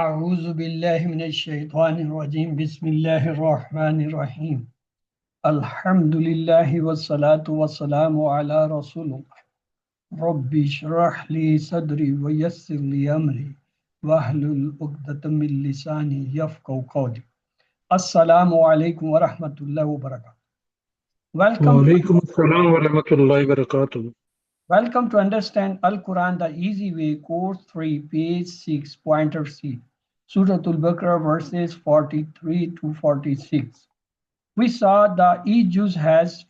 أعوذ بالله من الشيطان الرجيم بسم الله الرحمن الرحيم الحمد لله والصلاة والسلام على رسول الله ربي اشرح لي صدري ويسر لي أمري واحلل عقدة من لساني يفقهوا قولي السلام عليكم ورحمة الله وبركاته. Welcome to وعليكم السلام ورحمة الله وبركاته. Welcome to Understand Al-Quran the Easy Way, Course 3, page 6, Pointer C. Surah Al-Baqarah verses 43 to 46. We saw the each juz has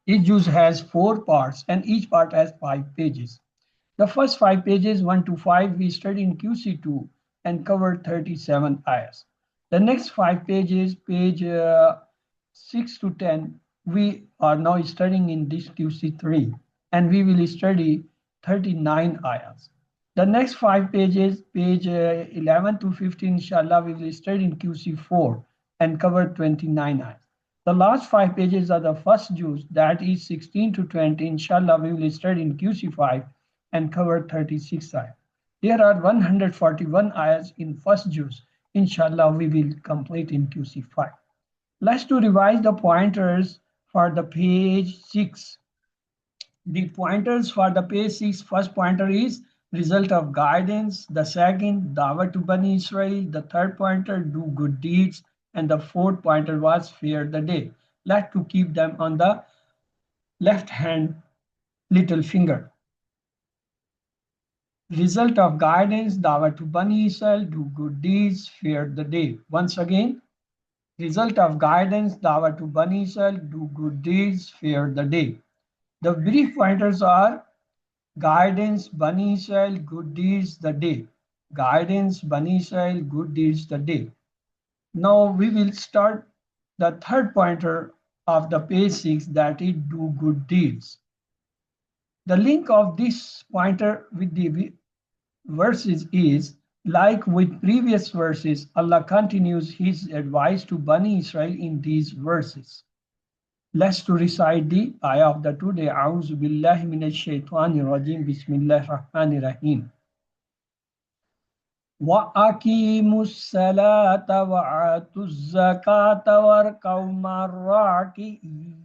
each juz has 4 parts and each part has 5 pages. The first 5 pages, 1 to 5, we studied in QC2 and covered 37 ayahs. The next 5 pages, page 6 to 10, we are now studying in this QC3 and we will study 39 ayahs. The next 5 pages, page 11 to 15, inshallah, we will study in QC4 and cover 29 ayahs. The last 5 pages are the first juz, that is 16 to 20, inshallah, we will study in QC5 and cover 36 ayahs. There are 141 ayahs in first juz. Inshallah, we will complete in QC5. Let's to revise the pointers for the page 6. The pointers for the page 6, first pointer is result of guidance. The second, Dawah to Bani Israel. The third pointer, do good deeds. And the fourth pointer was fear the day. Let's to keep them on the left hand little finger. Result of guidance, Dawah to Bani Israel, do good deeds, fear the day. Once again, result of guidance, Dawah to Bani Israel, do good deeds, fear the day. The brief pointers are guidance, Bani Israel, good deeds, the day. Guidance, Bani Israel, good deeds, the day. Now we will start the third pointer of the page 6, that is do good deeds. The link of this pointer with the verses is, like with previous verses, Allah continues his advice to Bani Israel in these verses. Let's to recite the ayah of the today. A'udhu billahi minash shaitanir rajim. Bismillahir rahmanir rahim. Wa aqimus salata wa atuz zakata warka'u marraki'in.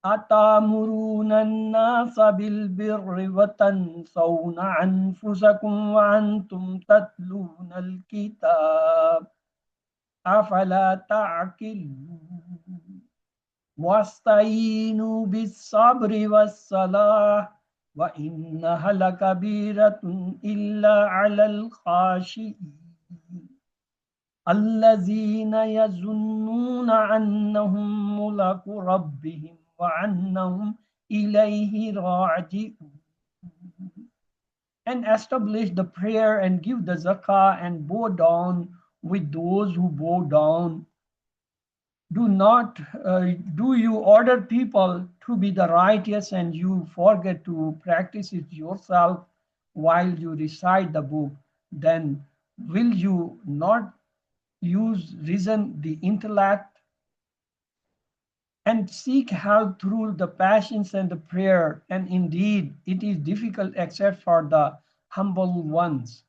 Atamuruna an-nasa bil birri wa tansawna anfusakum wa antum tatluna al-kitab. Afala ta'qilun. واستعينوا بالصبر والصلاة وإنها لكبيرة إلا على الخاشعين الذين يظنون أنهم ملاقو ربهم وأنهم إليه راجعون. And establish the prayer and give the zakah and bow down with those who bow down. Do you order people to be the righteous and you forget to practice it yourself while you recite the book? Then will you not use reason, the intellect, and seek help through the patience and the prayer? And indeed, it is difficult except for the humble ones.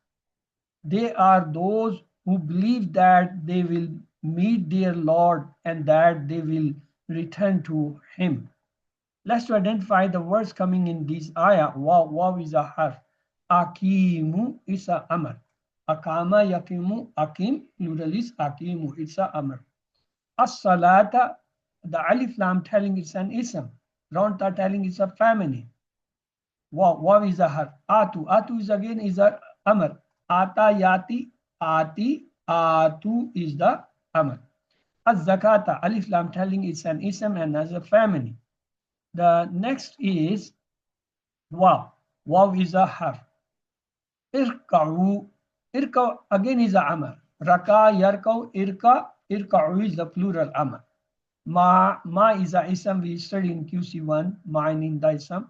They are those who believe that they will meet their Lord and that they will return to him. Let's to identify the words coming in this ayah. Waw is a harf. Akimu is a amr. Akama yakimu, akim, plural is akimu, it's a amr. As-salata, the alif lam telling it's an ism. Ronta telling it's a feminine. Waw is a harf. Atu is again is a amr. Ata yati, ati, atu is the amr. Az-zakata, alif lam telling it's an ism and as a feminine. The next is waw. Waw is a harf. Irka'u, irka again is a amr. Raka, yarka'u, irka'u is the plural amr. Ma is a ism, we studied in QC1, meaning the ism.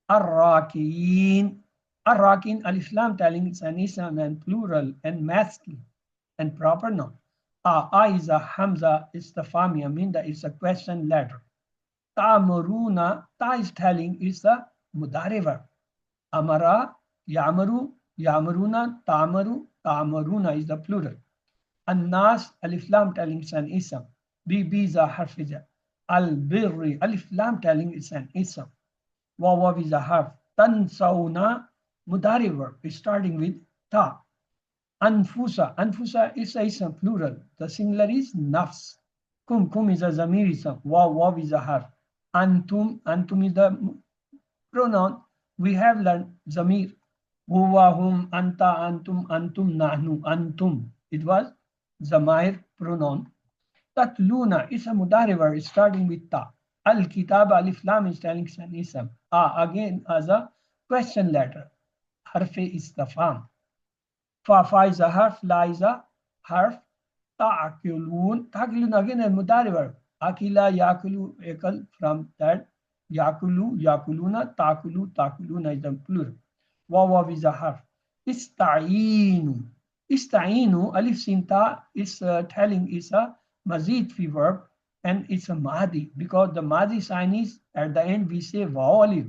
Ar-rakiin, alif lam telling it's an ism and plural and masculine and proper noun. Is a hamza, istifhami, that is a question letter. Ta'muruna, ta is telling is a mudari verb. Amara, ya'muru, Yamruna, Tamaru, Tamaruna is the plural. An-nas, alif lam telling it's an ism. B is a harf jar. Al-birri, alif lam telling it's an ism. Waw is a harf. Tansawna, mudari verb starting with ta. Anfusa, anfusa is a ism plural. The singular is nafs. Kum is a zamir ism. Waw is a harf. Antum is the pronoun. We have learned zamir. Huwa, hum, anta, antum, nahnu, antum. It was zamair pronoun. Tatluna is a mudari verb starting with ta. Al-kitab alif lam is telling an ism. Again as a question letter. Harfe istifham. Fa is a harf, la is a harf. Ta'kulun. Ta'kulun again a mudari verb. Akila, yakulu, ekal from that. Yakulu, yakuluna, takuluna is the plural. Waw is a harf. Ista'inu. Ista'inu, alif sinta is telling is a mazid fi verb and it's a madi because the madi sign is at the end we say waw alif.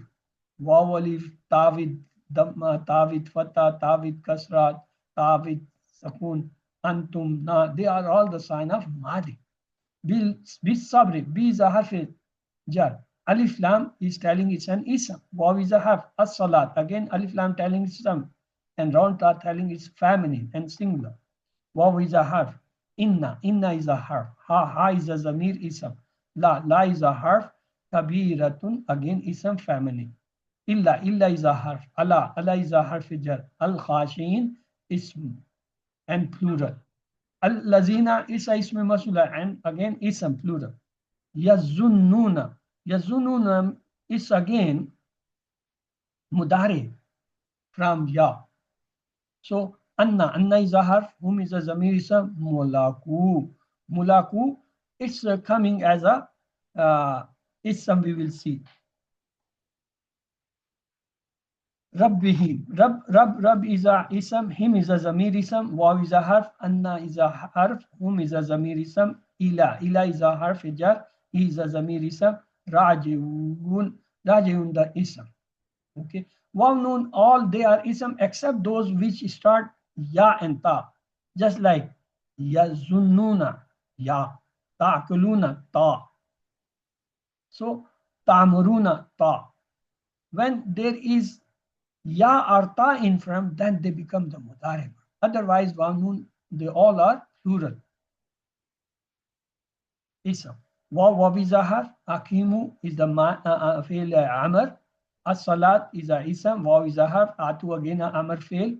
Waw alif, tawid, dhamma, tawid, fatha, tawid, kasrat, tawid, sakun, antum, na. They are all the sign of madi. Bil sabri, bi is a harf jar. Alif lam is telling it's an ism. Waw is a harf. As-salat. Again, alif lam telling it's some. And round ta telling it's feminine and singular. Waw is a harf. Inna is a harf. Ha is a zamir ism. La is a harf. Kabiratun again ism feminine. Illa is a harf. Allah is a harf jar. Al-khashin ism and plural. Al-lazina is a ism masula and again ism plural. Yazunnuna is again mudari from ya. So anna is a harf, whom is a zamir ism, mulaku. It's coming as a ism we will see. Rabbihi, Rabb is a ism, him is a zamir ism, waw is a harf, anna is a harf, whom is a zamir ism, ila is a harf jar, he is a zamir ism, rajiun the ism. Okay. Waw nun, all they are ism except those which start ya and ta. Just like yazunnuna, ya, ta'kuluna, ta. So ta'muruna, ta. When there is ya or ta in front, then they become the mudari. Otherwise, waw nun, they all are plural. Ism. Waw is a harf. Akimu is the fi'l amr. As-salat is a ism. Waw is a harf. Atu again a amr fi'l.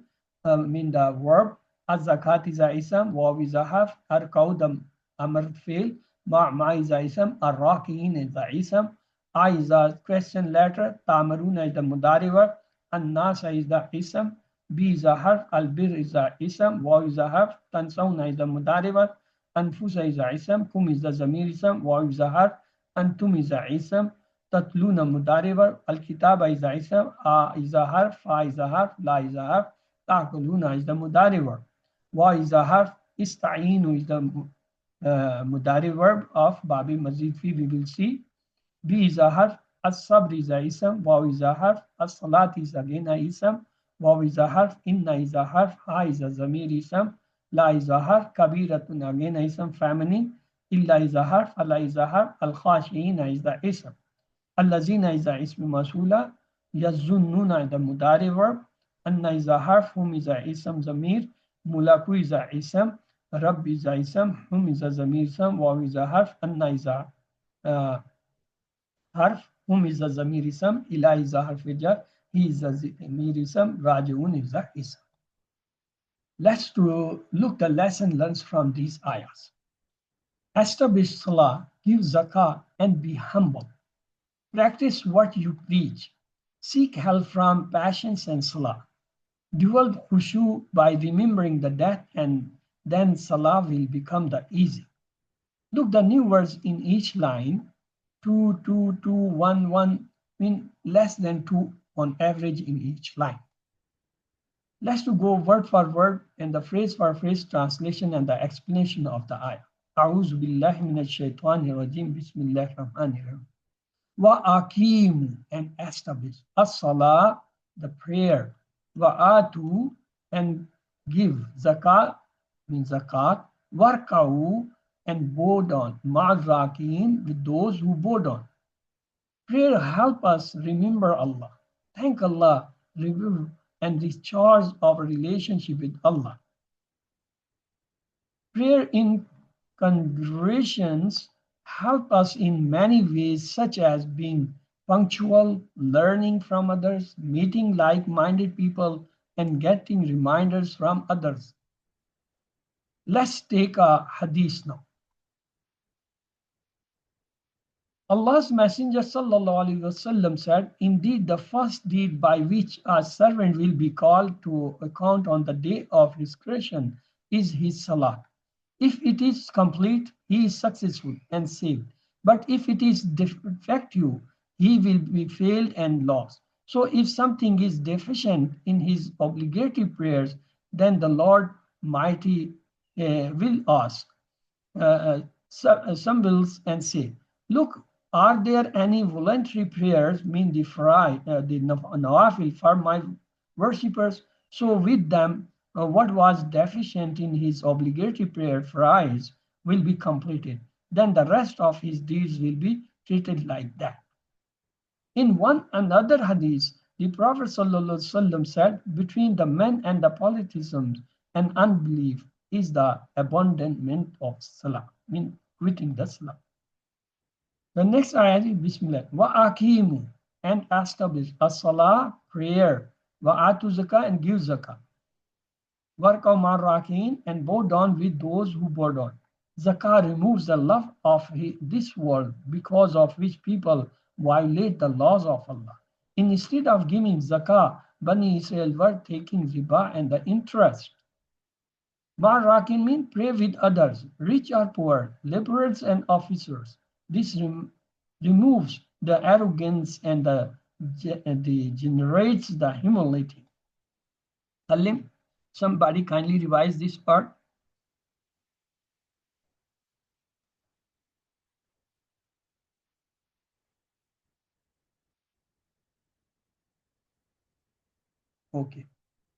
Mean the verb. Az-zakat is a ism. Waw is a harf. Arkau the amr fi'l. Ma is a ism. Ar-raki'in is a ism. I is a question letter. Tamaruna is the mudari verb. An-nasa is the ism. B is a harf. Al-bir is a ism. Waw is a harf. Tansawna is the mudari verb. Anfusa is a ism. Kum is the zamir ism. Waw is a harf. Antum is a ism. Tatluna mudari verb. Al-kitaba is a ism. A is a harf. Fa is a harf. La is a harf. Ta'kuluna is the mudari verb. Wa is a harf. Ista'inu is the mudari verb of Babi Mazid fi we will see. B is a harf. As-sabr is a ism. Waw is a harf. As-salat is again a ism. Waw is a harf. Inna is a harf. Ha is a zamir ism. La is a harf. Kabiratun again a ism feminine. Illa is a harf. Allah is a harf. Al-khashiina is the ism. Al-lazina is a ism masula. Yazunnuna is the mudari verb. Anna is a harf. Hum is a ism zamir. Mulaku is a ism. Rabb is a ism. Hum is a zamir ism. Waw is a harf. Anna is a harf. Hum is a zamir ism. Ila is a harf jar. He is a zamir ism. Rajiun is a ism. Let's look the lesson learned from these ayahs. Establish salah, give zakah, and be humble. Practice what you preach. Seek help from patience and salah. Develop khushu by remembering the death, and then salah will become the easy. Look the new words in each line. 2, 2, 2, 1, 1 mean less than 2 on average in each line. Let's go word for word and the phrase for phrase translation and the explanation of the ayah. A'udhu billahi minash shaitanir rajim. Bismillahir rahmanir rahim. Wa aqimu, and establish. As-salah, the prayer. Wa atu, and give. Zakat means zakat. Warka'u and bow down. Ma'rakin with those who bow down. Prayer help us remember Allah. Thank Allah, review and recharge our relationship with Allah. Prayer in congregations help us in many ways, such as being punctual, learning from others, meeting like-minded people, and getting reminders from others. Let's take a hadith now. Allah's Messenger ﷺ said, indeed, the first deed by which a servant will be called to account on the day of his creation is his salah. If it is complete, he is successful and saved. But if it is defective, he will be failed and lost. So if something is deficient in his obligatory prayers, then the Lord Mighty will ask, symbols and say, look, are there any voluntary prayers, mean the nawafil for my worshippers? So with them, what was deficient in his obligatory prayer fries will be completed. Then the rest of his deeds will be treated like that. In one another hadith, the Prophet ﷺ said, between the men and the politicians and unbelief is the abandonment of salah, mean quitting the salah. The next ayat is Bismillah. Wa akimu and establish a salah prayer. Wa atu zakah and give zakah. Warqa marrakin and bow down with those who bow down. Zakah removes the love of this world because of which people violate the laws of Allah. Instead of giving zakah, Bani Israel were taking riba and the interest. Marrakin means pray with others, rich or poor, laborers and officers. This removes the arrogance and generates the humility. Salim, somebody kindly revise this part. Okay.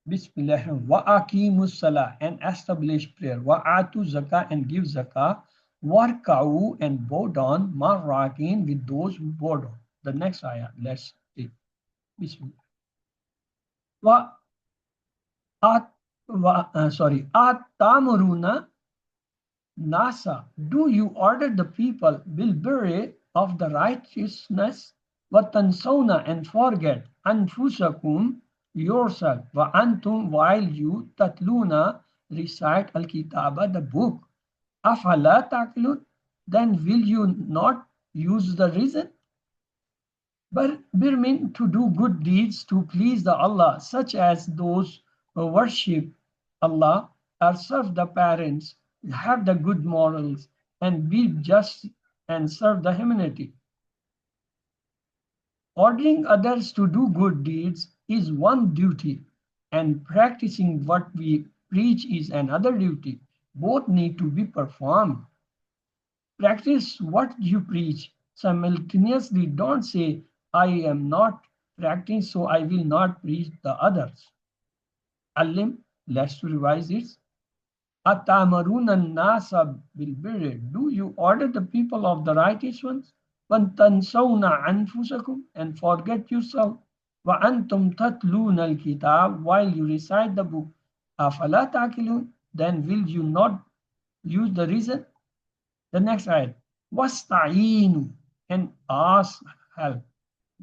Bismillah. Wa aqimus salah and establish prayer. Wa atu zakah and give zakah. Warka'u and bow down. Marrakin with those who bow down. The next ayah. Let's see. Bismillah. Wa Atamuruna Nasa, do you order the people bilbirri of the righteousness, watansawna and forget anfusakum yourself, wa antum while you tatluna recite al-kitaba the book, afala taqilun, then will you not use the reason? But mean to do good deeds to please the Allah, such as those who worship Allah or serve the parents, have the good morals, and be just and serve the humanity. Ordering others to do good deeds is one duty, and practicing what we preach is another duty. Both need to be performed. Practice what you preach. Simultaneously, don't say, I am not practicing, so I will not preach the others. Alim, let's revise it. Atamaruna nasa bilbirri. Do you order the people of the righteous ones? Wantansawna anfusakum and forget yourself. Wa antum tatluna al-kitab while you recite the book. Afala taqilun. Then will you not use the reason? The next ayat. Wasta'inu and ask help.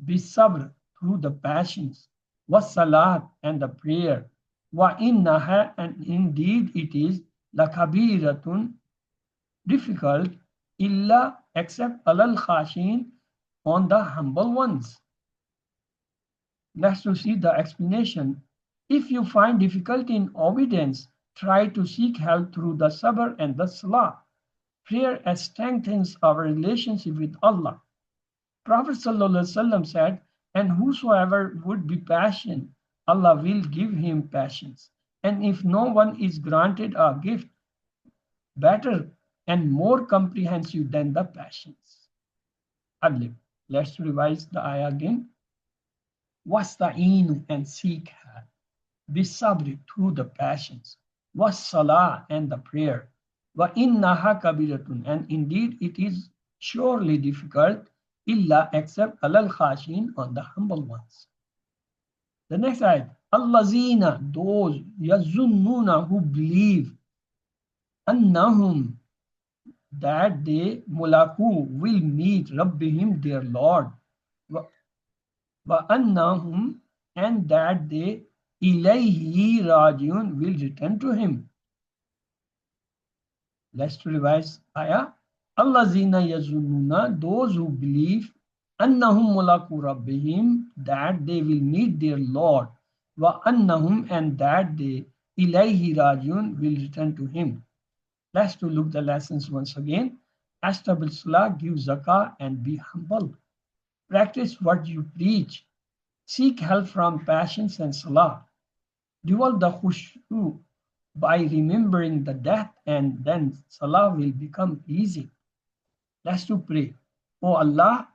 Bisabr through the passions. Wassalat and the prayer. Wa innaha and indeed it is lakabiratun difficult illa except alal khashin on the humble ones. Let's to see the explanation. If you find difficulty in obedience, try to seek help through the sabr and the salah. Prayer strengthens our relationship with Allah. Prophet ﷺ said, and whosoever would be patient, Allah will give him patience. And if no one is granted a gift better and more comprehensive than the patience. Adlib. Let's revise the ayah again. Wasta'inu and seek help. bisabri, through the passions, was salah, and the prayer, wa innaha kabiratun, and indeed it is surely difficult, illa, except alal khashin, on the humble ones. The next ayat, allazina, those, yazunnuna, who believe, annahum, that they, mulaku, will meet rabbihim, their Lord, wa annahum, and that they, ilayhi rajiun, will return to him. Let's revise ayah. Allazina yazunnuna, those who believe, annahum mulaku rabbihim, that they will meet their Lord, wa annahum, and that they, ilayhi rajiun, will return to him. Let's to look the lessons once again. Establish salah, give zakah, and be humble. Practice what you preach. Seek help from passions and salah. Develop the khushu by remembering the death, and then salah will become easy. Let's to pray. Oh Allah,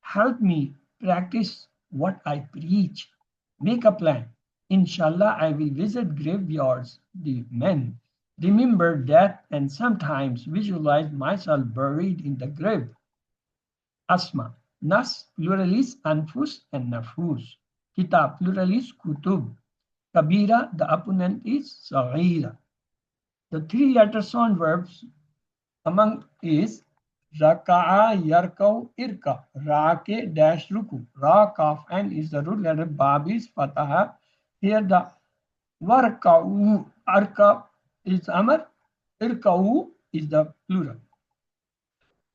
help me practice what I preach. Make a plan. Inshallah, I will visit graveyards, the men. Remember death and sometimes visualize myself buried in the grave. Asma. Nas, plural is anfus and nafus. Kitab, plural is kutub. Kabira, the opponent is saghira. The three-letter sound verbs among is raka'a, yarkau, irka. Rake dash ruku. Ra, kaf, and is the root letter. Bab is fataha. Here the warka'u, arka is amar. Irka'u is the plural.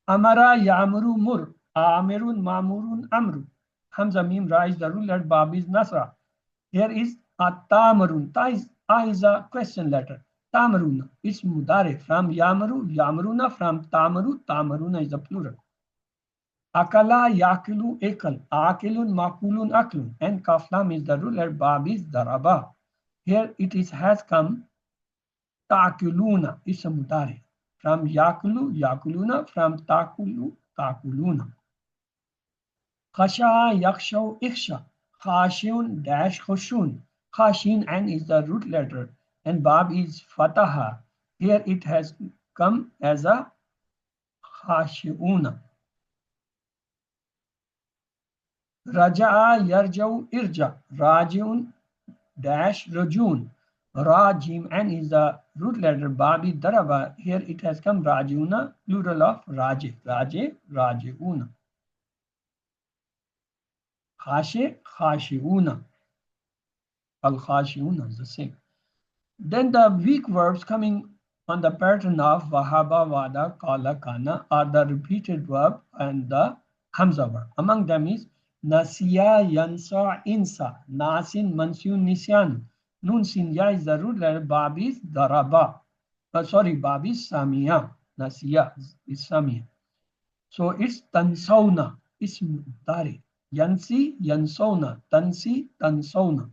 Amara, yamuru, mur. Amirun, mamurun, amru. Hamza, mim, ra is the root letter. Bab is nasra. Here is atamarun. Ta is a question letter. Tamaruna is mudare from yamaru, yamaruna from tamaru, tamaruna is the plural. Akala, yakilu, ekal. Akilun, makulun, aklun. And kaflam is the root letter. Bab is daraba. Here it is has come takiluna is a mudare from yakulu, yakuluna from takulu, takuluna. Khasha, yakshaw, iksha. Khashun dash khushun. Khashin and is the root letter and bab is fataha. Here it has come as a khashiuna. Raja'a, yarjau, irja. Rajiun dash rajun. Rajim and is the root letter babi daraba. Here it has come rajiuna, plural of raje. Raje, rajiuna. Khashe, khashiuna. Al khashiuna is the same. Then the weak verbs coming on the pattern of wahaba, wada, kala, kana are the repeated verb and the hamza verb. Among them is nasiya, yansa, insa, nasin, mansyun, nisyan. Nun sinya is the root letter, bab is daraba. Bab is samiya. Nasiya is samiya. So it's tansawna, it's mudari. Yansi, yansawna, tansi, tansawna.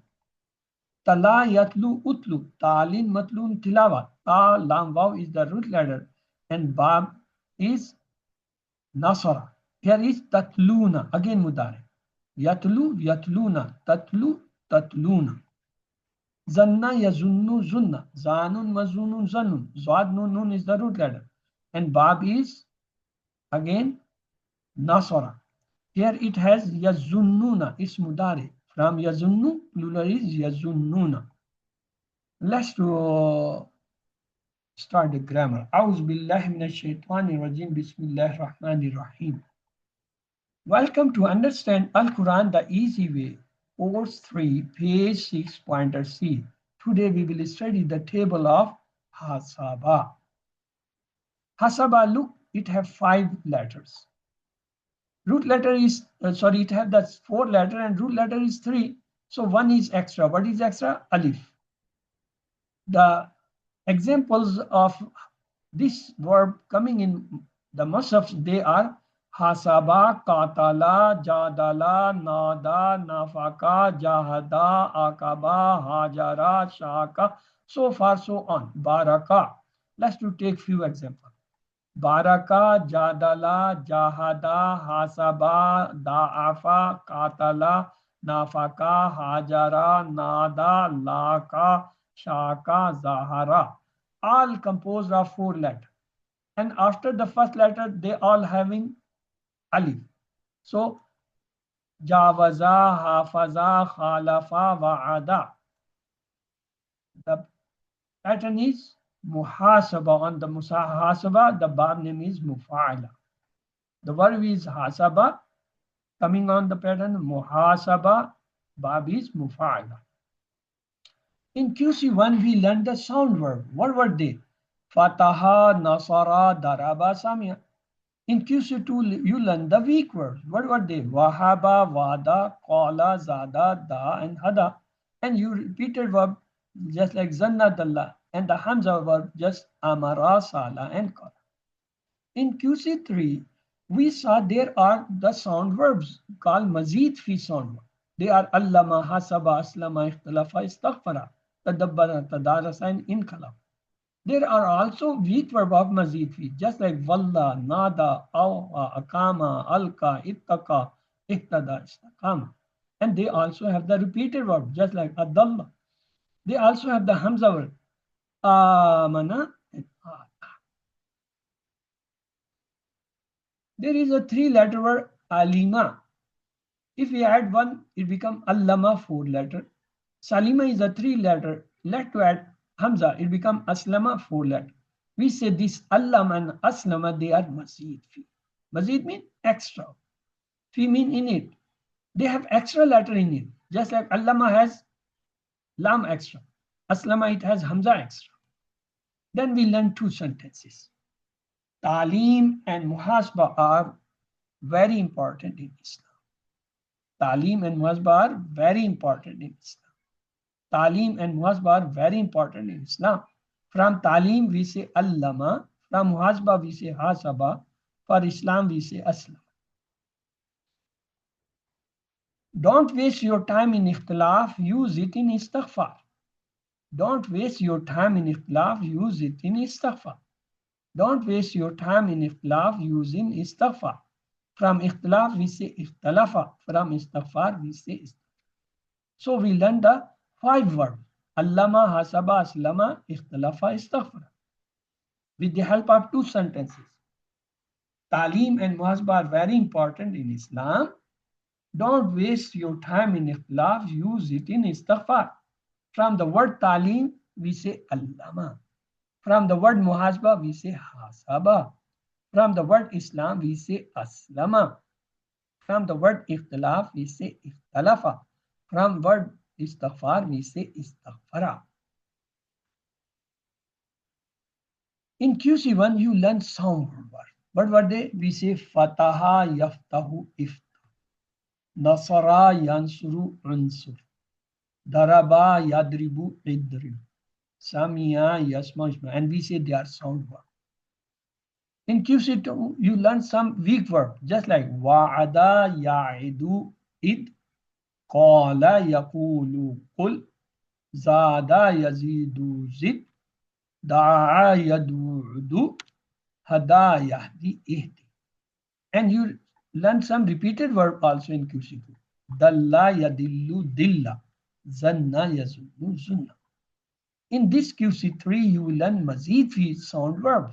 Tala, yatlu, utlu, talin, matlun, tilawa. Ta, lam, waw is the root letter and bab is nasara. Here is tatluna, again mudare. Yatlu, yatluna, tatlu, tatluna. Zanna, yazunnu, zunna. Zanun, mazunun, zannun. Zwad, nun, nun is the root letter and bab is again nasara. Here it has yazunnuna, it's mudare. From yazunnu, plural is yazunnuna. Let's start the grammar. A'udhu billahi minash shaitani rajim. Bismillahir rahmanir rahim. Welcome to Understand Al-Quran the Easy Way. Course 3, page 6, pointer C. Today we will study the table of Hasaba. Hasaba, look, it have 5 letters. Root letter is, it have that 4 letter and root letter is 3. So 1 is extra. What is extra? Alif. The examples of this verb coming in the Musaf, they are hasaba, katala, jadala, nada, nafaka, jahada, akaba, hajara, shaka, so far so on. Baraka. Let's to take few examples. Baraka, jadala, jahada, hasaba, da'afa, katala, nafaka, hajara, nada, laka, shaka, zahara, all composed of four letters. And after the first letter, they all having alif. So jawaza, hafaza, khalafa, wa'ada. The pattern is muhasaba. On the muhasaba, the bab name is mufa'ala. The verb is hasaba. Coming on the pattern muhasaba, bab is mufa'ala. In QC1, we learned the sound verb. What were they? Fataha, Nasara, Daraba, Samia. In QC2, you learn the weak words. What were they? Wahaba, Wada, Qala, Zada, Da, and Hada. And you repeated verb just like Zanna, Dalla. And the Hamza verb just Amara, Sala, and Qala. In QC3, we saw there are the sound verbs called Mazid fi sound verb. They are Allama, Hasaba, Aslama, Ikhtalafa, Istaghfara, Tadabbara, Tadarasa, and Inqalab. There are also weak verb of Mazid fi, just like Walla, Nada, Awa, Akama, Alka, Ittaka, Ihtada, Istakama. And they also have the repeated verb, just like Adalla. They also have the Hamza verb, Amana, and Ata. There is a three-letter word Alima. If we add one, it becomes Allama, four-letter. Salima is a three-letter. Let to add Hamza, it becomes Aslama, four-letter. We say this Allam and Aslama, they are Mazid fi. Mazid means extra. Fi mean in it. They have extra letter in it. Just like Allama has Lam extra. Aslama, it has Hamza extra. Then we learn two sentences. Talim and Muhasba are very important in Islam. Talim and Muhasba are very important in Islam. Talim and Muhasba are very important in Islam. From Talim we say Allama. From Muhasba we say Hasaba. For Islam we say Aslam. Don't waste your time in ikhtilaf, use it in istighfar. Don't waste your time in ikhtilaf, use it in istighfar. Don't waste your time in ikhtilaf, use in istighfar. From ikhtilaf we say ikhtalafa. From istighfar we say istighfar. So we learn the five verbs. Allama, Hasaba, Aslama, Ikhtalafa, Istaghfara. With the help of two sentences. Talim and Muhasba are very important in Islam. Don't waste your time in ikhtilaf, use it in istighfar. From the word Talim, we say Allama. From the word Muhasba, we say Hasaba. From the word Islam, we say Aslama. From the word Ikhtilaf, we say Ikhtalafa. From word Istighfar, we say Istaghfara. In QC1, you learn sound words. What were they? We say Fataha, Yaftahu, Ifta. Nasara, Yansuru, Unsur. Daraba, Yadribu, Idrib. Samia, Yasma, and we say they are sound words. In QC2, you learn some weak verb, just like Wa'ada, Ya'idu, Id. Qala, Yaqulu, Qul. Zada, Yazidu, Zid. Da'a, Yadu'udu. Hada, Yahdi, Ihdi. And you learn some repeated verb also in QC2. Dalla, Yadillu, Dilla. Zanna, Yazunnu, Zunna. In this QC3, you will learn Mazid fi sound verbs.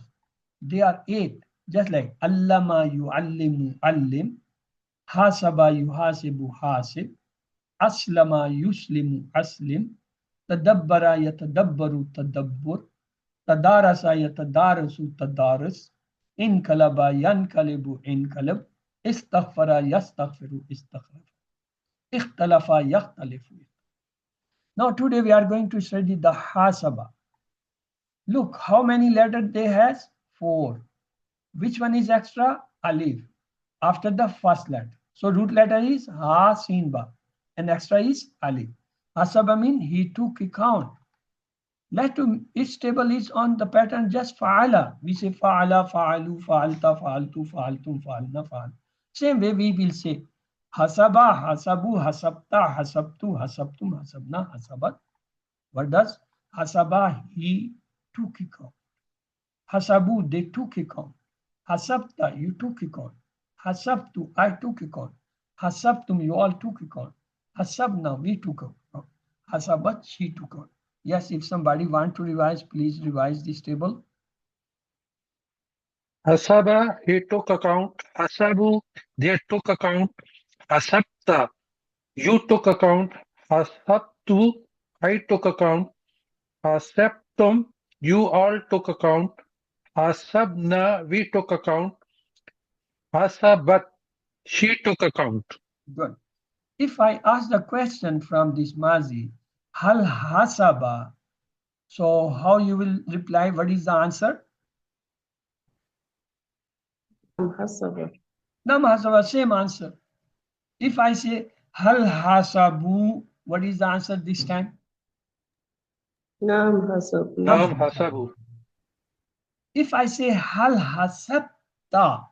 They are 8, just like Allama, Yu'allimu, Allim. Hasaba, Yuhasibu, Hasib. Aslama, Yuslimu, Aslim. Tadabbara, Yatadabbaru, Tadabbur. Tadarasa, Yatadarasu, Tadaras. Inkalaba, Yankalibu, Inkalab. Istaghfara, Yastaghfiru, Istaghfar. Ikhtalafa, Yakhtalifu. Now today we are going to study the Hasaba. Look how many letters they has? 4. Which one is extra? Alif. After the first letter. So root letter is Ha, Sin, Ba. And extra is Alif. Hasaba means he took account. Let to each table is on the pattern just Fa'ala. We say Fa'ala, Fa'alu, Fa'alta, Fa'altu, Fa'altum, Fa'alna, Fa'al. Same way we will say Hasaba, Hasabu, Hasabta, Hasabtu, Hasabtum, Hasabna, Hasabat. What does? Hasaba, he took account. Hasabu, they took account. Hasabta, you took account. Hasabtu, I took account. Hasabtum, you all took account. Hasabna, we took out. Hasabat, she took out. Yes, if somebody want to revise, please revise this table. Hasaba, he took account. Hasabu, they took account. Hasabta, you took account. Hasabtu, I took account. Hasabtum, you all took account. Hasabna, we took account. Hasabat, she took account. Good. If I ask the question from this mazi, hal hasaba, so how you will reply? What is the answer? حسب Nam hasaba, same answer. If I say hal hasabu, what is the answer this time? نعم حسب Nam hasabu. If I say hal hasabta,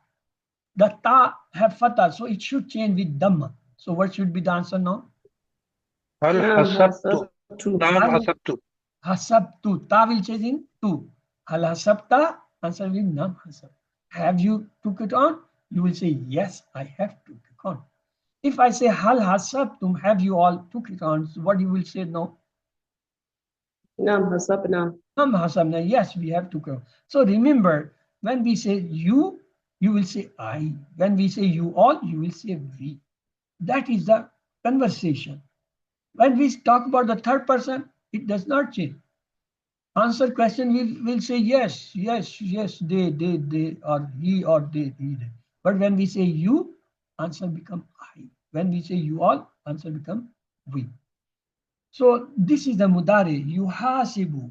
the ta have fatah, so it should change with dhamma. So what should be the answer now? Hal نعم hasabtu. حسبت Nam Hal hasabtu. hasabtu, ta will change in tu. Hal hasabta, answer will nam hasab. Have you took it on? You will say yes, I have took it on. If I say hal hasabtum, have you all took it on? So what you will say no? نعم حسبنا Nam hasabna, yes, we have took it on. So remember, when we say you will say I. When we say you all, you will say we. That is the conversation. When we talk about the third person, it does not change. Answer question, we will say yes, yes, yes, they, or he, or they. But when we say you, answer become I. When we say you all, answer become we. So this is the mudare, yuhasibu.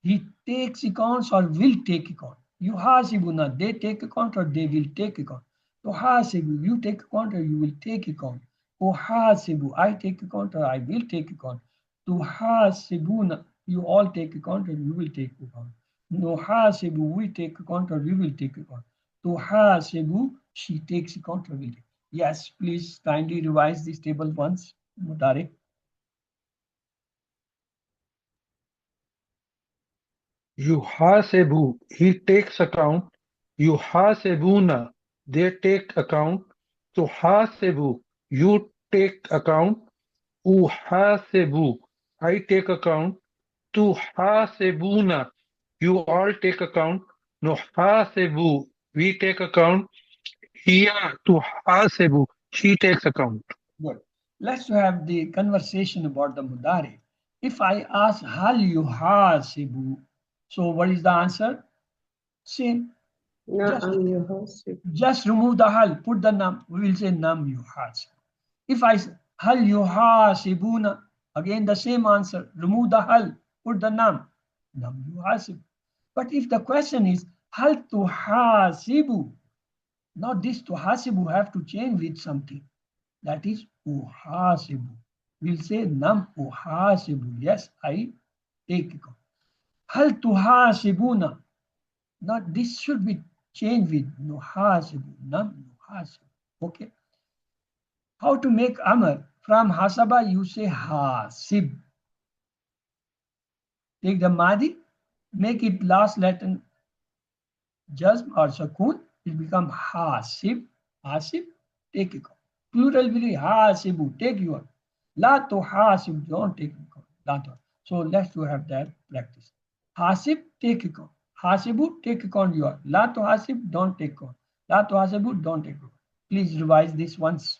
He takes accounts or will take account. Yuhasibuna, they take account or they will take account. Tuhasibu, you take account or you will take account. Uhasibu, I take account or I will take account. Tuhasibuna, you all take account or you will take account. Nuhasibu, we take account or we will take account. Tuhasibu, she takes account or will take. Yes, please kindly revise this table once, Mutare. Yuhasebu, he takes account. Yuhasebuna, they take account. Tuhasebu, you take account. Uhasebu, I take account. Tuhasebuna, you all take account. Nuhasebu, we take account. Hiya tuhasebu, she takes account. Good. Let's have the conversation about the mudare. If I ask hal yuhasibu, so what is the answer? Same. Just, نعم يحاسب just remove the hal, put the nam. We will say nam yuhasib. If I say hal yuhasibuna, again the same answer. Remove the hal, put the nam yuhasib. But if the question is hal tuhasibu, now this tuhasibu have to change with something. That is uhasibu. We'll say nam uhasibu. Yes, I take it. Hal tuhasibuna. Not this should be changed with nuhasibu. Nam nuhasibu. Okay. How to make amr? From hasaba you say hasib. Take the madi, make it last letter jazm or sakun. It become hasib. Hasib. Take it. Plural will be hasibu. Take your. La to hasib, don't take account. La to. So let's to have that practice. Hasib, take account. Hasibu, take account your. La to hasib, don't take account. La to hasibu, don't take account. Please revise this once.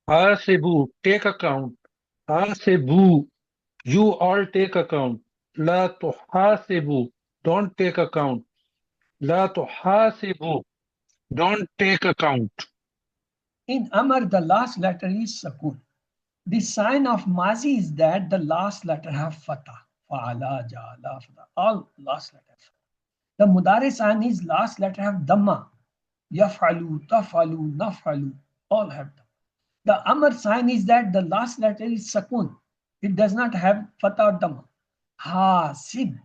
Hasebu, take account. Hasebu, you all take account. La tuhasebu, don't take account. La tuhasebu, don't take account. In Amar, the last letter is sakun. The sign of mazi is that the last letter have fatah. Fa'ala, jala, fatah. All last letter. The mudare sign is last letter have dhamma. Yafalu, tafalu, nafalu. All have dhamma. The Amar sign is that the last letter is sakun. It does not have fatah or dhamma. Hasib,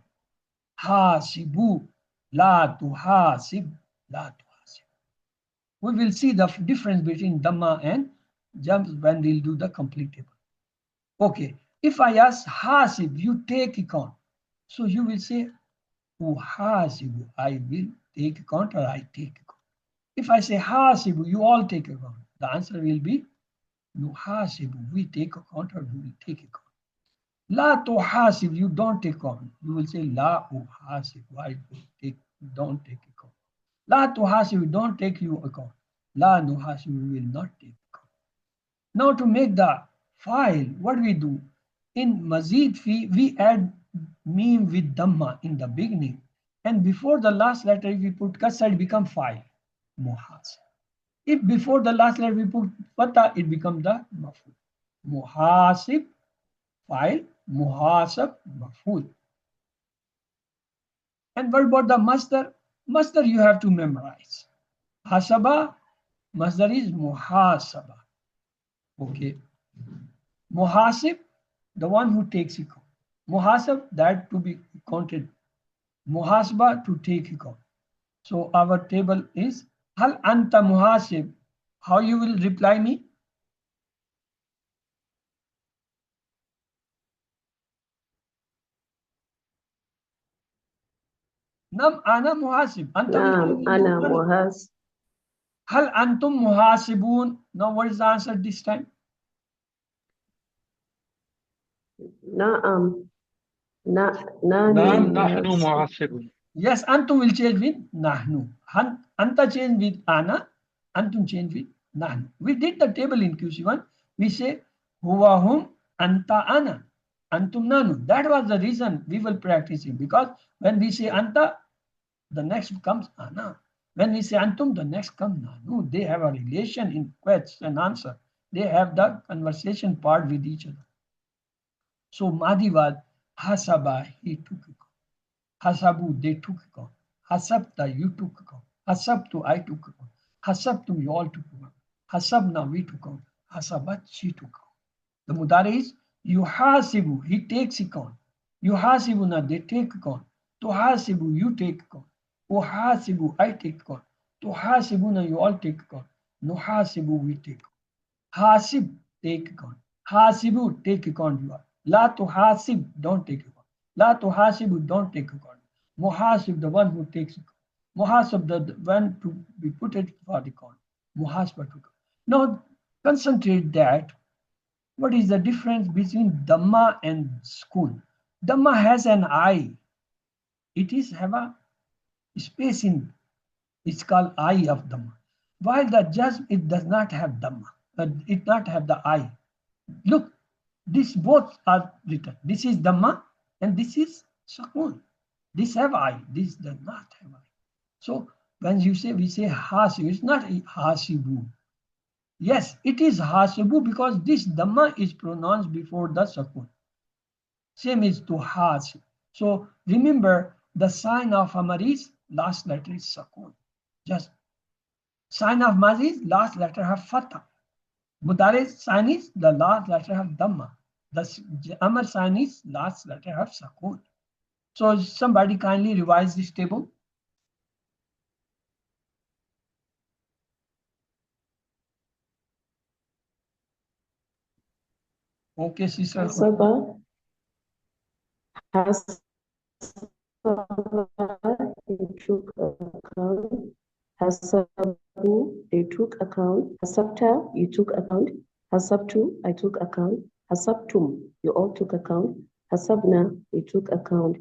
hasibu, la tuhasib, la tuhasib. We will see the difference between dhamma and jumps when we'll do the complete table. Okay, if I ask hasib, you take account. So you will say uhasibu, I will take account or I take account. If I say hasibu, you all take account. The answer will be nuhasibu. We take account or we will take account. La tuhasib, you don't take account. You will say la uhasib. Why don't take account? La tuhasib, don't take you account. La nuhasib, we will not take account. Now to make the file, what we do? In Mazid fi, we add meme with dhamma in the beginning. And before the last letter, if we put kasra, it become file. Muhasib. If before the last letter we put fatha, it becomes the maful. Muhasib, file, muhasab, maful. And what about the masdar? Masdar you have to memorize. Hasaba, masdar is muhasaba. Okay. Muhasib, the one who takes account. Muhasab, that to be counted. Muhasaba, to take account. So our table is hal anta muhasib. How you will reply me? Nam ana muhasib. Anta نعم أنا محاسب. hal antum muhasibun. Now what is the answer this time? نعم نعم نحن نحن محاسب. محاسبون. Yes, antum will change with nahnu. Anta change with ana. Antum change with nahnu. We did the table in QC1. We say huwa hum anta ana. Antum nahnu. That was the reason we will practicing, because when we say anta, the next comes ana. When we say antum, the next comes nahnu. They have a relation in question and answer. They have the conversation part with each other. So Madi was hasaba, he took it. Hasabu, they took account. Hasabta, you took account. Hasabtu, I took account. Hasabtum, you all took account. Hasabna, we took account. Hasabat, she took account. The mudari is yuhasibu, he takes account. Yuhasibuna, they take account. Tuhasibu, you take account. Uhasibu, I take account. Tuhasibuna, you all take account. Nuhasibu, we take account. Hasib, take account. Hasibu, take account. You are. La tuhasib, don't take account. La tuhasibu, don't take account. Muhasib, the one who takes account. Muhasib, the one to be put it for the account. Muhasib to account. Now concentrate that. What is the difference between Dhamma and school? Dhamma has an I. It is have a space in. It's called I of Dhamma. While the just it does not have Dhamma. It not have the I. Look, these both are written. This is Dhamma and this is Sakun. This have I. This does not have I. So when you say, we say Hasibu, it's not Hasibu. Yes, it is Hasibu because this Dhamma is pronounced before the Sakun. Same is to Hasib. So remember the sign of Amaris, last letter is Sakun. Just sign of Maziz, last letter have Fatah. Mudari's sign is the last letter have Dhamma. The Amar sign is last letter have Sakun. So somebody kindly revise this table. Okay, sister. حسب حسب they took account. Hasabu, they took account. Hasabta, you took account. Hasabtu, I took account. Hasabtum, you all took account. Hasabna, they took account.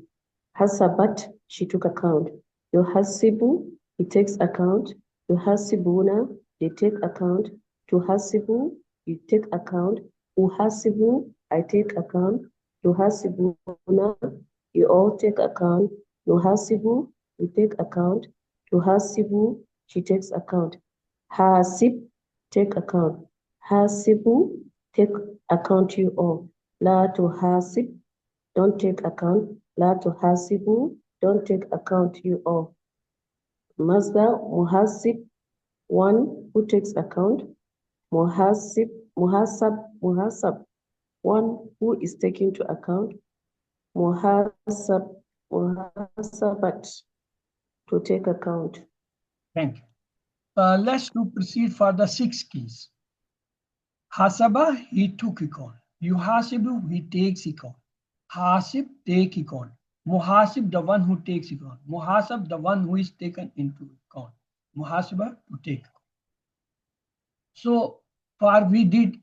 Hasabat, she took account. Yuhasibu, he takes account. Yuhasibuna, they take account. Tuhasibu, you take account. Uhasibu, I take account. Yuhasibuna, you all take account. Yuhasibu, we take account. Tuhasibu, she takes account. Hasib, take account. Hasibu, take account you all. La tuhasib, don't take account. La tuhasibu, don't take account you all. Masdar, muhasib, one who takes account. Muhasib, muhasab, one who is taking to account. Muhasabat, to take account. Thank you. Let's proceed for the 6 keys. Hasaba, he took account. Yuhasibu, he takes account. Hasib, take account. Muhasib, the one who takes account. Muhasab, the one who is taken into account. muhasaba, to take. So far we did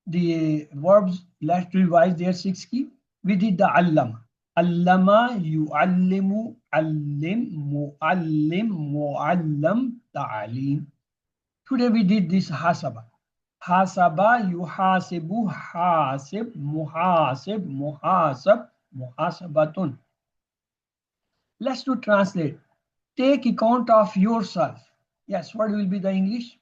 the verbs. Let's revise their 6 key. We did the allama. Allama, yu'allimu, allim, mu'allim, mu'allam, ta'alim. Today we did this hasaba. Hasaba, yuhasibu, hasib, muhasib, muhasab, muhasabatun. Let's do translate. Take account of yourself. Yes, what will be the English?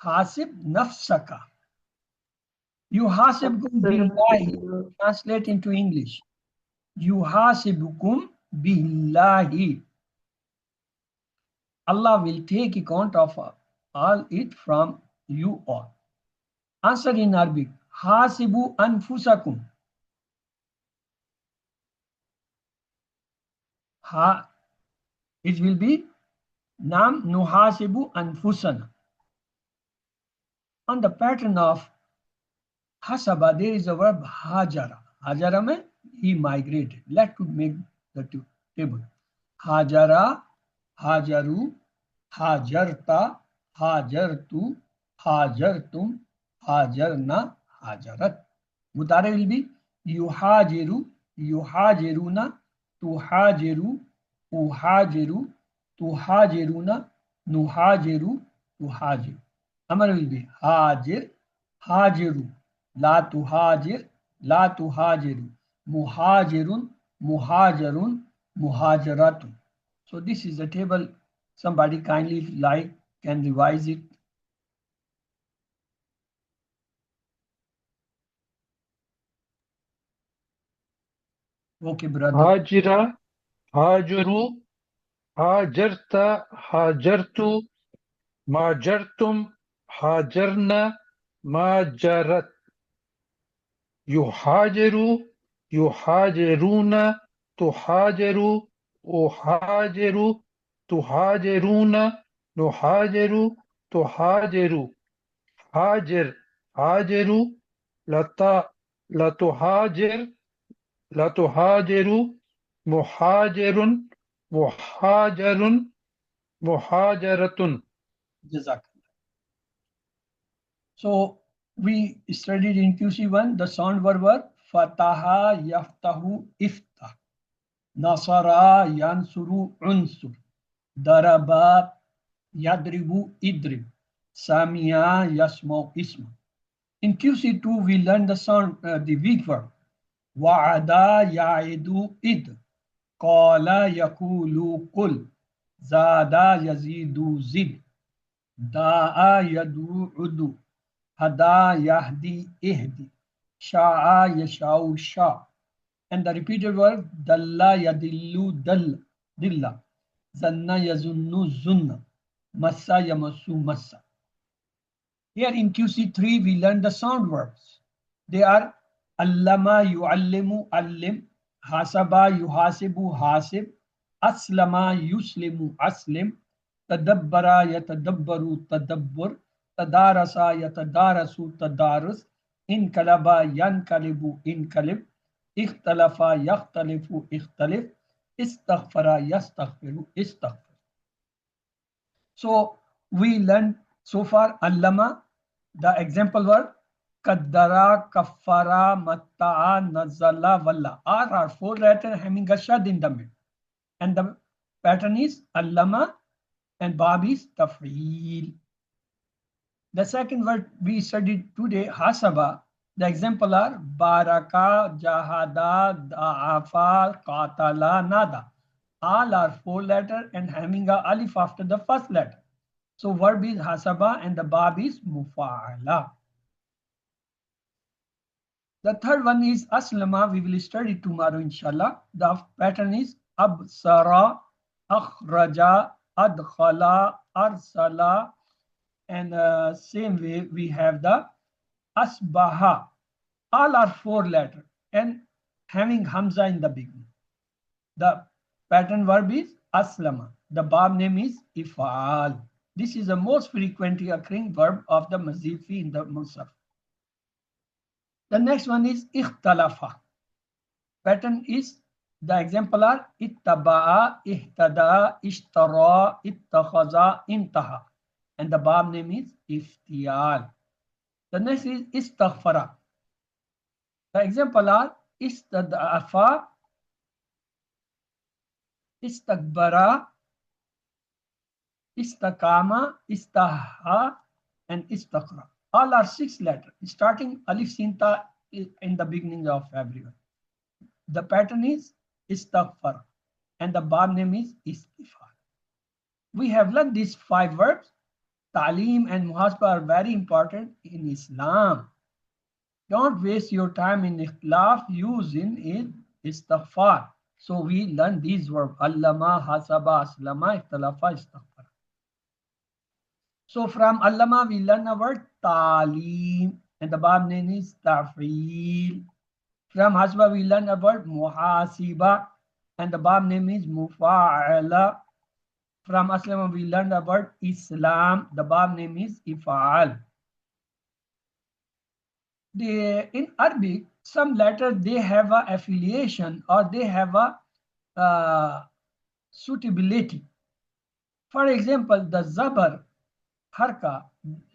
Hasib nafsaka. Yuhasibkum billahi. Translate into English. Yuhasibukum billahi. Allah will take account of all it from you all. Answer in Arabic. Hasibu anfusakum. Ha, it will be Nam nuhasibu anfusana. On the pattern of hasaba, there is a verb hajara. Hajara means he migrated. Let's make the table. Hajara, hajaru, hajarta, hajartu, hajartum, hajarna, hajarat. Mudare will be yuhajiru, yuhajiruna, tuhajiru, uhajiru, tuhajiruna, nuhajiru, tuhajiru. Amar will be hajir, hajiru, la tuhajir, la tuhajiru, muhajirun, muhajarun, muhajaratun. So this is the table. Somebody kindly can revise it. Okay, brother. Hajira, hajaru, hajarta, hajartu, majartum, hajarna, majarat. Yuhajiru, yuhajiruna, tuhajiru, uhajiru, tuhajiruna, nuhajiru, tuhajiru. Hajir, hajiru, latuhajir, latuhajiru, muhajirun, muhajarun, muhajaratun. Jazakallah. So we studied in QC1 the sound verb were fataha, yaftahu, iftah, nasara, yansuru, unsur, daraba, yadribu, idrib, samia, yasmo, isma. In QC2 we learned the sound, the weak verb wa'ada, ya'idu, id, qala, yakulu, qul, zada, yazidu, zid, da'a, yadu, udu, hada, yahdi, ihdi, sha'a, yashau, sha. And the repeated word dalla, yadillu, dilla, zanna, yazunnu, zunna, massa, yamassu, massa. Here in QC3 we learn the sound verbs. They are allama, yu'allimu, allim, hasaba, yuhasibu, hasib, aslama, yuslimu, aslim, tadabbara, yatadabbaru, tadabbur, tadarasa, yatadarasu, tadarus, inkalaba, yankalibu, inkalib, ikhtalafa, yakhtalifu, ikhtalif, istaghfara, yastaghfiru, istaghfir. So we learned so far allama, the example word kaddara, kaffara, matta'a, nazala, walla. All are 4 letters having a shad in the middle. And the pattern is allama and bab is taf'eel. The second word we studied today, hasaba. The example are baraka, jahada, da'afa, qatala, nada. All are 4 letters and having a alif after the first letter. So verb is hasaba and the bab is mufa'ala. The third one is aslama. We will study tomorrow inshallah. The pattern is absara, akhraja, adkhala, arsala, and same way we have the asbaha. All are 4 letters and having hamza in the beginning. The pattern verb is aslama. The bab name is ifal. This is the most frequently occurring verb of the mazifi in the Musaf. The next one is ikhtalafa. Pattern is, the example are ittaba'a, ihtada, ishtara, ittakhaza, intaha. And the verb name is iftiyal. The next is istaghfara. The example are istadafa, istakbara, istakama, istaha, and istakra. All are 6 letters, starting alif sinta in the beginning of everyone. The pattern is istaghfar, and the verb name is istighfar. We have learned these 5 verbs. Talim and muhasaba are very important in Islam. Don't waste your time in ikhtilaf, use in istighfar. So we learn these verbs. Allama, hasaba, aslama, ikhtalafa, istighfar. So from allama we learn a word talim, and the verb name is tafeel. From hasba we learn a word muhasiba, and the verb name is mufa'ala. From aslama we learn a word Islam, the verb name is ifa'al. In Arabic, some letters they have a affiliation or they have a suitability. For example, the zabar harka,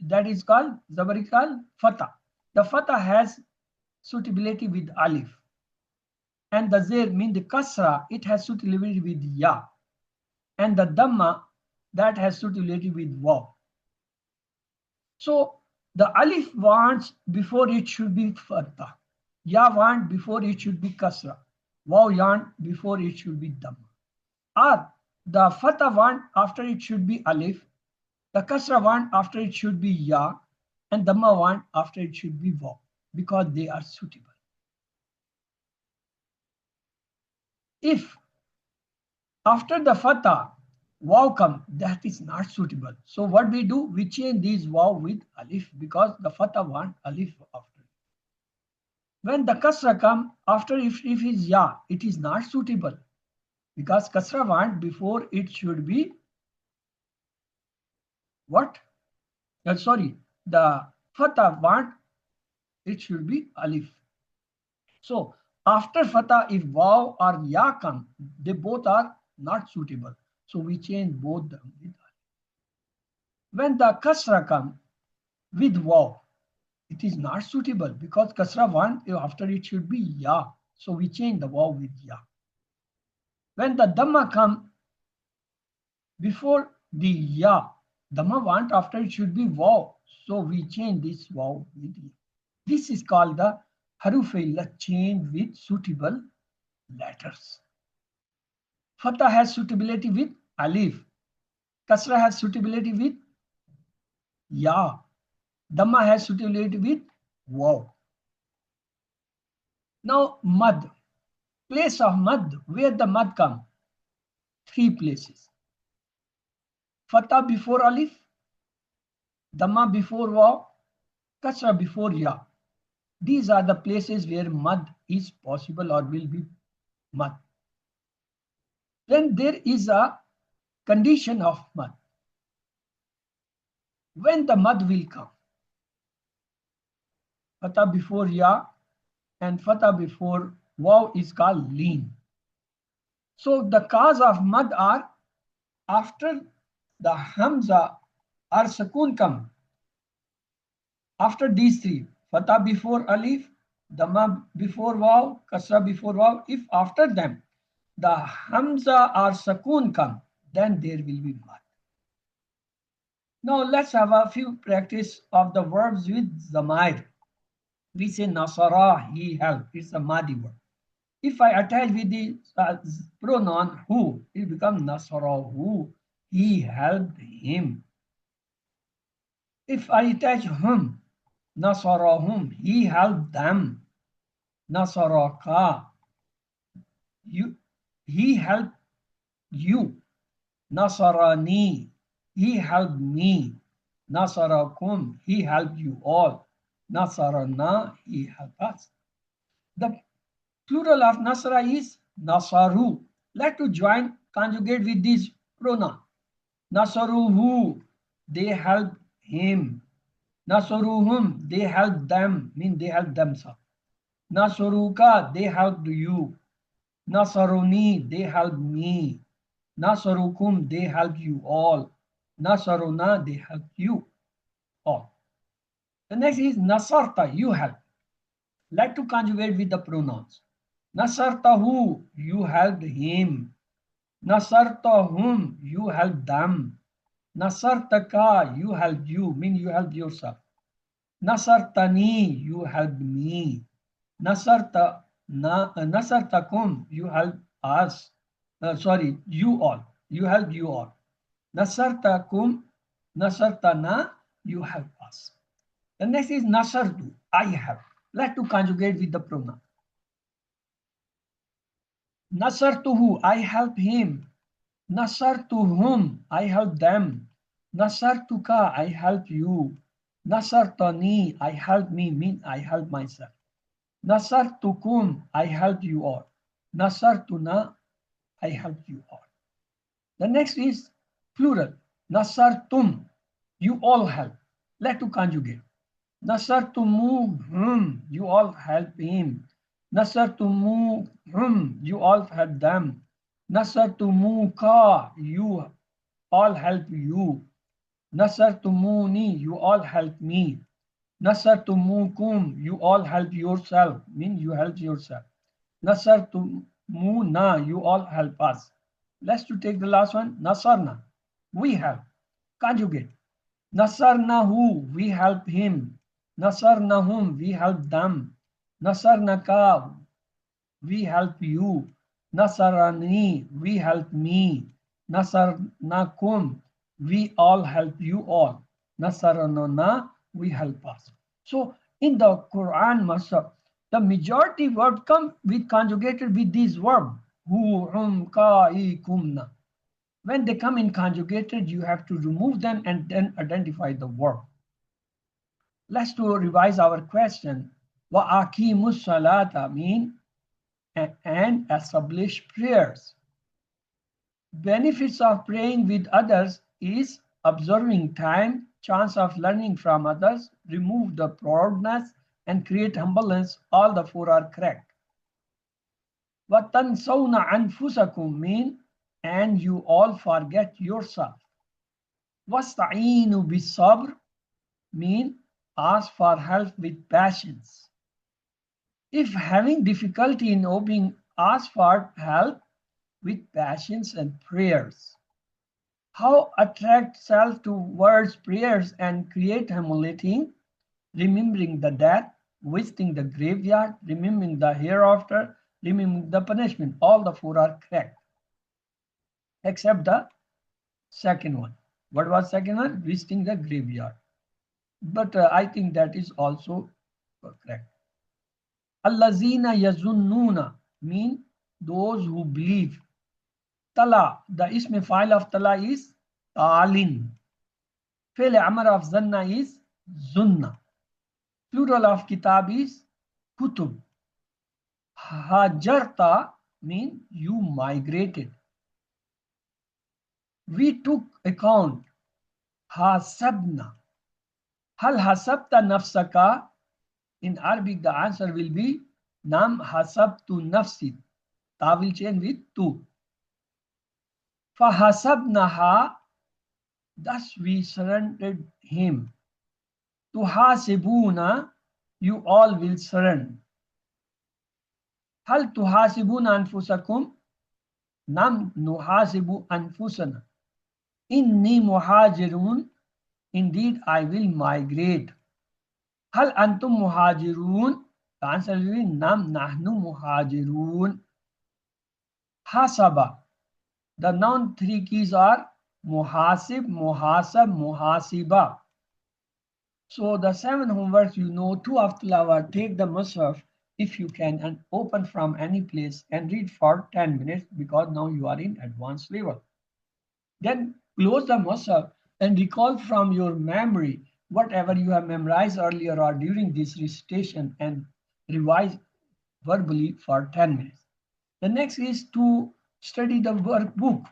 that is called zabar is called fatah. The fatah has suitability with alif, and the zir mean the kasra, it has suitability with ya, and the dhamma that has suitability with waw. So the alif wants before it should be fatah, ya want before it should be kasra, waw want before it should be dhamma. Or the fatah want after it should be alif, the kasra want after it should be ya, and dhamma want after it should be waw, because they are suitable. If after the fatah waw come, that is not suitable. So what we do, we change these waw with alif, because the fatah want alif after. When the kasra come after, if is ya, it is not suitable, because kasra want before it should be what? Sorry, the fatah want it should be alif. So after fatah, if waw or ya come, they both are not suitable. So we change both them with alif. When the kasra come with waw, it is not suitable, because kasra want after it should be ya. So we change the waw with ya. When the dhamma come before the ya, dhamma want after it should be waw. So we change this waw with ya. This is called the haruf illat, change with suitable letters. Fatah has suitability with alif. Kasra has suitability with ya. Dhamma has suitability with waw. Now mad. Place of mad, where the mad come? 3 places. Fatah before alif, dhamma before waw, kasra before ya. These are the places where mad is possible or will be mad. Then there is a condition of mad. When the mad will come? Fatah before ya and fatah before waw is called lean. So the cause of mad are after the hamza or sukoon come. After these 3, fatah before alif, dhamma before waw, kasra before waw, if after them the hamza or sukoon come, then there will be mad. Now let's have a few practice of the verbs with zamair. We say nasara, he helped. It's a madi word. If I attach with the pronoun who, it becomes nasarahu, he helped him. If I attach hum, nasarahum, he helped them. Nasaraka, he helped you. Nasarani, he helped me. Nasarakum, he helped you all. Nasarana, he helped us. The plural of nasara is nasaru. Let to join conjugate with this pronoun. Nasaruhu, they helped him. Nasaruhum, they helped them, mean they helped themselves. Nasaruka, they helped you. Nasaruni, they helped me. Nasarukum, they helped you all. Nasaruna, they helped you all. The next is Nasarta, you help. Like to conjugate with the pronouns. Nasartahu, you helped him. Nasartahum, you helped them. Nasartaka, you helped you, mean you helped yourself. Nasartani, you helped me. Nasartakum, you helped us. Sorry, you all. You helped you all. Nasartakum, Nasartana, you help us. The next is Nasartu, I help. Let to conjugate with the pronoun. Nasartuhu, I help him. Nasartuhum, I help them. Nasartuka, I help you. Nasartani, I help me, mean I help myself. Nasartukum, I help you all. Nasartuna, I help you all. The next is plural. Nasartum, you all help. Let to conjugate. Nasartumuhum, you all help him. Nasartumuhum, you all help them. Nasartumuka, you all help you. Nasartumuni, you all help me. Nasartumukum, you all help yourself, mean you help yourself. Nasartumuna, you all help us. Let's to take the last one. Nasarna, we help. Conjugate. Nasarnahu, we help him. Nasarnahum, we help them. Nasarnaka, we help you. Nasarani, we help me. Nasarnakum, we all help you all. Nasaranana, we help us. So in the Quran, the majority word come with conjugated with this verb. Hu, hum, ka, I, kumna. When they come in conjugated, you have to remove them and then identify the verb. Let's to revise our question. Wa aqimus salata mean and establish prayers. Benefits of praying with others is observing time, chance of learning from others, remove the proudness and create humbleness. All the four are correct. وَتَنْسَوْنَ أَنفُسَكُمْ mean and you all forget yourself. وَاسْتَعِينُوا بِالصَّبْرِ mean ask for help with patience. If having difficulty in obeying, ask for help with patience and prayers. How attract self towards prayers and create humility? Remembering the death, visiting the graveyard, remembering the hereafter, remembering the punishment. All the four are correct. Except the second one. What was second one? Visiting the graveyard. But I think that is also correct. Allazina yazunnuna mean those who believe. Tala, the ism file of tala is talin. Fi'l amr of zanna is zunna. Plural of kitab is kutub. Hajarta mean you migrated. We took account. Hasabna. Hal hasabta nafsaka? In Arabic, the answer will be Nam hasabtu nafsi. Ta will change with tu. Fahasabnaha, thus we surrendered him. Tuhasibuna, you all will surrender. Hal tuhasibuna anfusakum? Nam nuhasibu anfusana. Inni muhajirun, indeed I will migrate. Hal antum muhajirun? The answer will be Nam nahnu muhajirun. Hasaba. The noun three keys are muhasib, muhasab, muhasiba. So the 7 homeworks you know, 2 of tilawah, take the mushaf if you can and open from any place and read for 10 minutes because now you are in advanced level. Then close the mushaf and recall from your memory whatever you have memorized earlier or during this recitation and revise verbally for 10 minutes. The next is to study the workbook.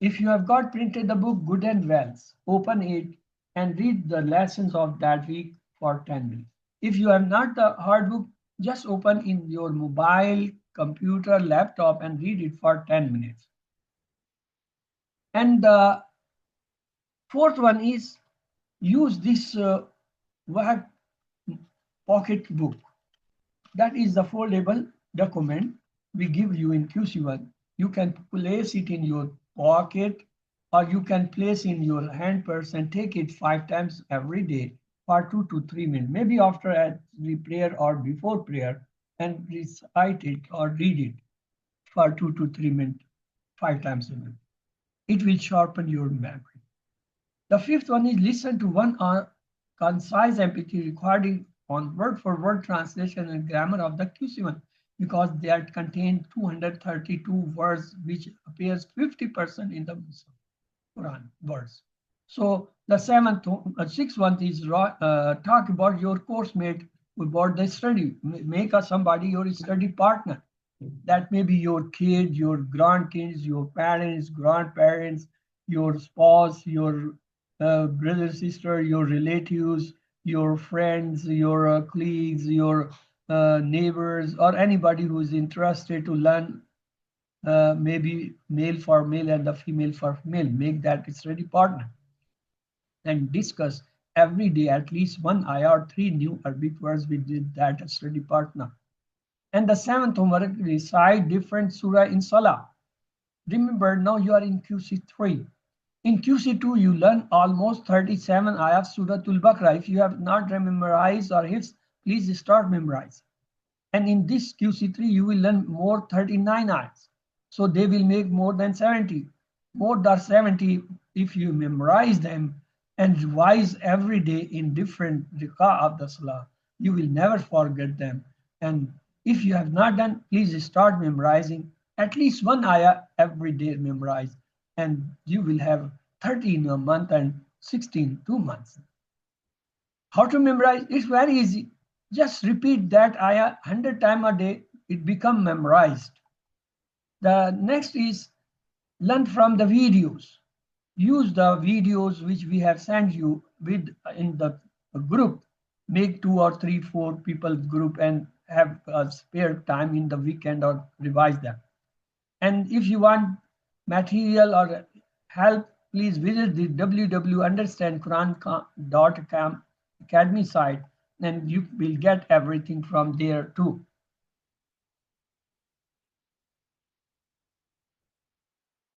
If you have got printed the book, good and well, open it and read the lessons of that week for 10 minutes. If you have not the hard book, Just open in your mobile, computer, laptop and read it for 10 minutes. And the fourth one is use this word pocket book. That is the foldable document we give you in QC1. You can place it in your pocket or you can place in your hand purse and take it 5 times every day for 2 to 3 minutes, maybe after every prayer or before prayer, and recite it or read it for 2 to 3 minutes, 5 times a day. It will sharpen your memory. The fifth one is listen to 1 hour concise MP3 recording on word-for-word translation and grammar of the QC1 because they contain 232 words which appears 50% in the Quran words. So the sixth one is talk about your course mate about the study. Make somebody your study partner. That may be your kid, your grandkids, your parents, grandparents, your spouse, your brother, sister, your relatives, your friends, your colleagues, your neighbors, or anybody who is interested to learn, maybe male for male and the female for female. Make that study partner and discuss every day at least 1 ayah or 3 new Arabic words with that study partner. And the seventh homework, recite different surah in Sallah. Remember, now you are in QC3. In QC2, you learn almost 37 ayah of Surah Al-Baqarah. If you have not memorized or hifz, please start memorize. And in this QC3, you will learn more 39 ayahs. So they will make more than 70. More than 70 if you memorize them and revise every day in different rak'ah of the Salah. You will never forget them. And if you have not done, please start memorizing at least 1 ayah every day memorize. And you will have 30 in a month and 16 2 months. How to memorize? It's very easy. Just repeat that ayah 100 times a day. It becomes memorized. The next is learn from the videos. Use the videos which we have sent you with in the group. Make 2 or 3, 4 people group and have a spare time in the weekend or revise them. And if you want material or help, please visit the www.understandquran.com academy site and you will get everything from there too.